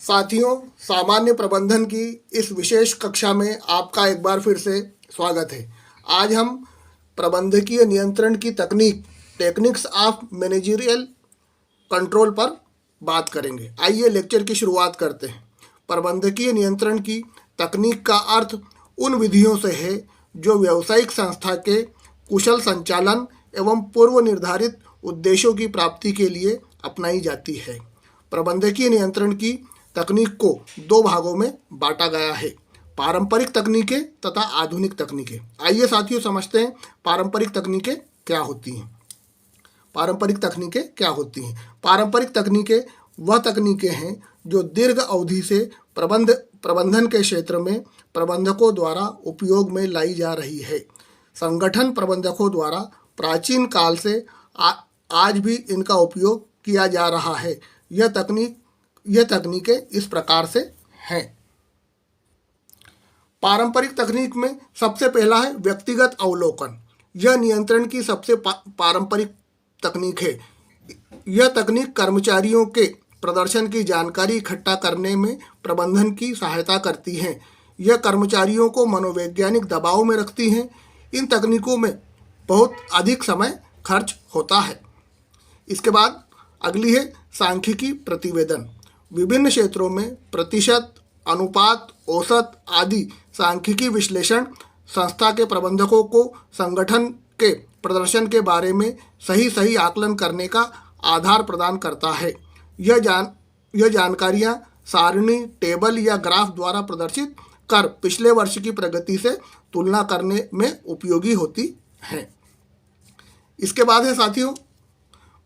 साथियों, सामान्य प्रबंधन की इस विशेष कक्षा में आपका एक बार फिर से स्वागत है। आज हम प्रबंधकीय नियंत्रण की तकनीक टेक्निक्स ऑफ मैनेजरियल कंट्रोल पर बात करेंगे। आइए लेक्चर की शुरुआत करते हैं। प्रबंधकीय नियंत्रण की तकनीक का अर्थ उन विधियों से है जो व्यावसायिक संस्था के कुशल संचालन एवं पूर्व निर्धारित उद्देश्यों की प्राप्ति के लिए अपनाई जाती है। प्रबंधकीय नियंत्रण की तकनीक को दो भागों में बांटा गया है, पारंपरिक तकनीकें तथा आधुनिक तकनीकें। आइए साथियों समझते हैं पारंपरिक तकनीकें क्या होती हैं। पारंपरिक तकनीकें क्या होती हैं? पारंपरिक तकनीकें वह तकनीकें हैं जो दीर्घ अवधि से प्रबंधन के क्षेत्र में प्रबंधकों द्वारा उपयोग में लाई जा रही है। संगठन प्रबंधकों द्वारा प्राचीन काल से आज भी इनका उपयोग किया जा रहा है। यह तकनीकें इस प्रकार से हैं। पारंपरिक तकनीक में सबसे पहला है व्यक्तिगत अवलोकन। यह नियंत्रण की सबसे पारंपरिक तकनीक है। यह तकनीक कर्मचारियों के प्रदर्शन की जानकारी इकट्ठा करने में प्रबंधन की सहायता करती है। यह कर्मचारियों को मनोवैज्ञानिक दबाव में रखती हैं। इन तकनीकों में बहुत अधिक समय खर्च होता है। इसके बाद अगली है सांख्यिकी प्रतिवेदन। विभिन्न क्षेत्रों में प्रतिशत, अनुपात, औसत आदि सांख्यिकी विश्लेषण संस्था के प्रबंधकों को संगठन के प्रदर्शन के बारे में सही आकलन करने का आधार प्रदान करता है। यह जानकारियाँ सारणी, टेबल या ग्राफ द्वारा प्रदर्शित कर पिछले वर्ष की प्रगति से तुलना करने में उपयोगी होती हैं। इसके बाद है साथियों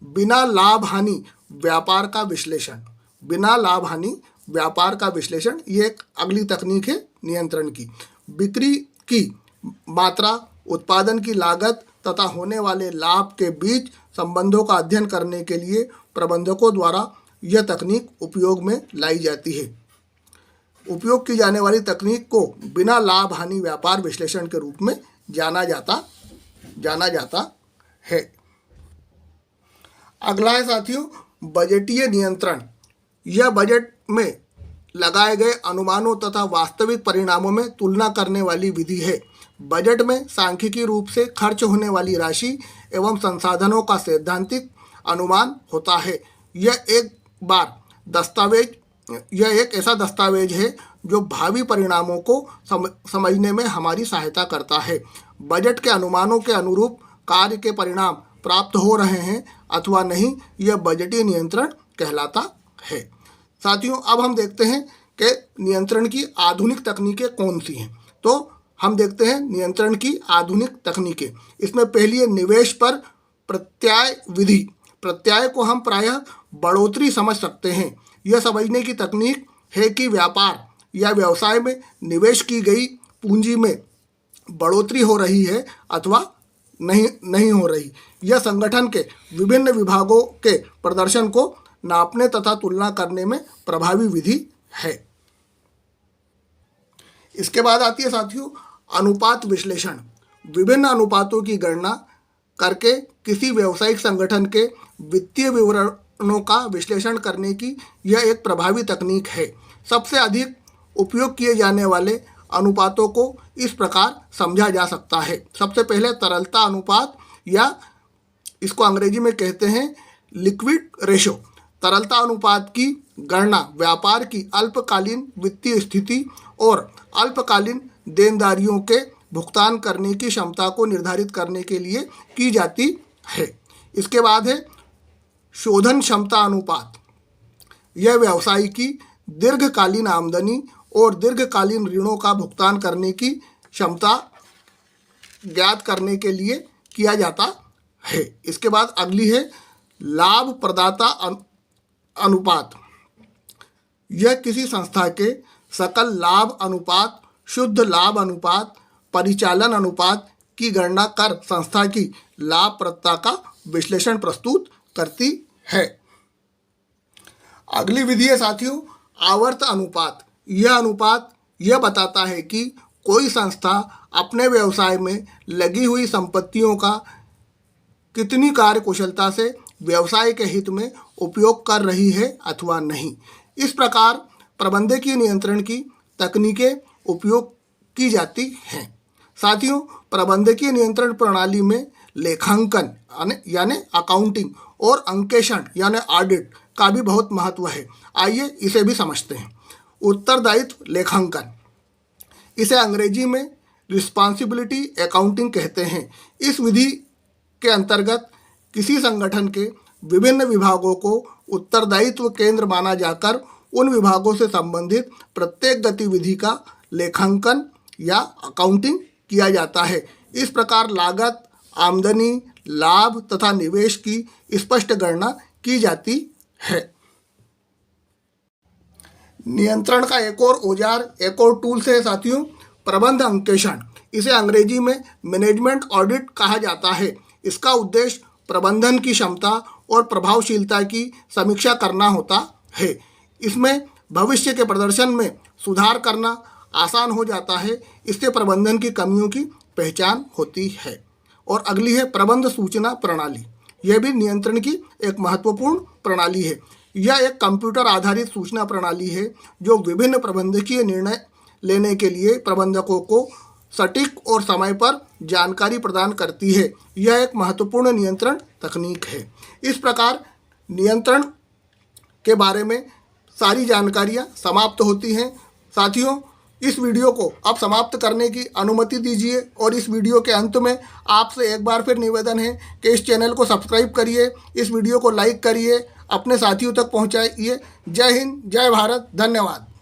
बिना लाभ हानि व्यापार का विश्लेषण। बिना लाभ हानि व्यापार का विश्लेषण ये एक अगली तकनीक है नियंत्रण की। बिक्री की मात्रा, उत्पादन की लागत तथा होने वाले लाभ के बीच संबंधों का अध्ययन करने के लिए प्रबंधकों द्वारा यह तकनीक उपयोग में लाई जाती है। उपयोग की जाने वाली तकनीक को बिना लाभ हानि व्यापार विश्लेषण के रूप में जाना जाता है। अगला है साथियों बजटीय नियंत्रण। यह बजट में लगाए गए अनुमानों तथा वास्तविक परिणामों में तुलना करने वाली विधि है। बजट में सांख्यिकी रूप से खर्च होने वाली राशि एवं संसाधनों का सैद्धांतिक अनुमान होता है। यह एक ऐसा दस्तावेज है जो भावी परिणामों को समझने में हमारी सहायता करता है। बजट के अनुमानों के अनुरूप कार्य के परिणाम प्राप्त हो रहे हैं अथवा नहीं, यह बजटीय नियंत्रण कहलाता है। साथियों अब हम देखते हैं कि नियंत्रण की आधुनिक तकनीकें कौन सी हैं। तो हम देखते हैं नियंत्रण की आधुनिक तकनीकें। इसमें पहली है निवेश पर प्रत्याय विधि। प्रत्याय को हम प्रायः बढ़ोतरी समझ सकते हैं। यह समझने की तकनीक है कि व्यापार या व्यवसाय में निवेश की गई पूंजी में बढ़ोतरी हो रही है अथवा नहीं हो रही। यह संगठन के विभिन्न विभागों के प्रदर्शन को नापने तथा तुलना करने में प्रभावी विधि है। इसके बाद आती है साथियों अनुपात विश्लेषण। विभिन्न अनुपातों की गणना करके किसी व्यावसायिक संगठन के वित्तीय विवरणों का विश्लेषण करने की यह एक प्रभावी तकनीक है। सबसे अधिक उपयोग किए जाने वाले अनुपातों को इस प्रकार समझा जा सकता है। सबसे पहले तरलता अनुपात या इसको अंग्रेजी में कहते हैं लिक्विड रेशो। तरलता अनुपात की गणना व्यापार की अल्पकालीन वित्तीय स्थिति और अल्पकालीन देनदारियों के भुगतान करने की क्षमता को निर्धारित करने के लिए की जाती है। इसके बाद है शोधन क्षमता अनुपात। यह व्यवसाय की दीर्घकालीन आमदनी और दीर्घकालीन ऋणों का भुगतान करने की क्षमता ज्ञात करने के लिए किया जाता है। इसके बाद अगली है लाभ प्रदाता अनुपात। यह किसी संस्था के सकल लाभ अनुपात, शुद्ध लाभ अनुपात, परिचालन अनुपात की गणना कर संस्था की लाभप्रदता का विश्लेषण प्रस्तुत करती है। अगली विधि है साथियों आवर्त अनुपात। यह अनुपात यह बताता है कि कोई संस्था अपने व्यवसाय में लगी हुई संपत्तियों का कितनी कार्यकुशलता से व्यवसाय के हित में उपयोग कर रही है अथवा नहीं। इस प्रकार प्रबंधकीय नियंत्रण की तकनीकें उपयोग की जाती हैं। साथियों, प्रबंधकीय नियंत्रण प्रणाली में लेखांकन यानी अकाउंटिंग और अंकेक्षण यानी ऑडिट का भी बहुत महत्व है। आइए इसे भी समझते हैं। उत्तरदायित्व लेखांकन, इसे अंग्रेजी में रिस्पॉन्सिबिलिटी अकाउंटिंग कहते हैं। इस विधि के अंतर्गत किसी संगठन के विभिन्न विभागों को उत्तरदायित्व केंद्र माना जाकर उन विभागों से संबंधित प्रत्येक गतिविधि का लेखांकन या अकाउंटिंग किया जाता है। इस प्रकार लागत, आमदनी, लाभ तथा निवेश की स्पष्ट गणना की जाती है। नियंत्रण का एक और औजार, एक और टूल्स है साथियों, प्रबंध अंकेक्षण। इसे अंग्रेजी में मैनेजमेंट ऑडिट कहा जाता है। इसका उद्देश्य प्रबंधन की क्षमता और प्रभावशीलता की समीक्षा करना होता है। इसमें भविष्य के प्रदर्शन में सुधार करना आसान हो जाता है। इससे प्रबंधन की कमियों की पहचान होती है। और अगली है प्रबंध सूचना प्रणाली। यह भी नियंत्रण की एक महत्वपूर्ण प्रणाली है। यह एक कंप्यूटर आधारित सूचना प्रणाली है जो विभिन्न प्रबंधकीय निर्णय लेने के लिए प्रबंधकों को सटीक और समय पर जानकारी प्रदान करती है। यह एक महत्वपूर्ण नियंत्रण तकनीक है। इस प्रकार नियंत्रण के बारे में सारी जानकारियाँ समाप्त होती हैं। साथियों, इस वीडियो को अब समाप्त करने की अनुमति दीजिए और इस वीडियो के अंत में आपसे एक बार फिर निवेदन है कि इस चैनल को सब्सक्राइब करिए, इस वीडियो को लाइक करिए, अपने साथियों तक पहुंचाइए। जय हिंद, जय भारत, धन्यवाद।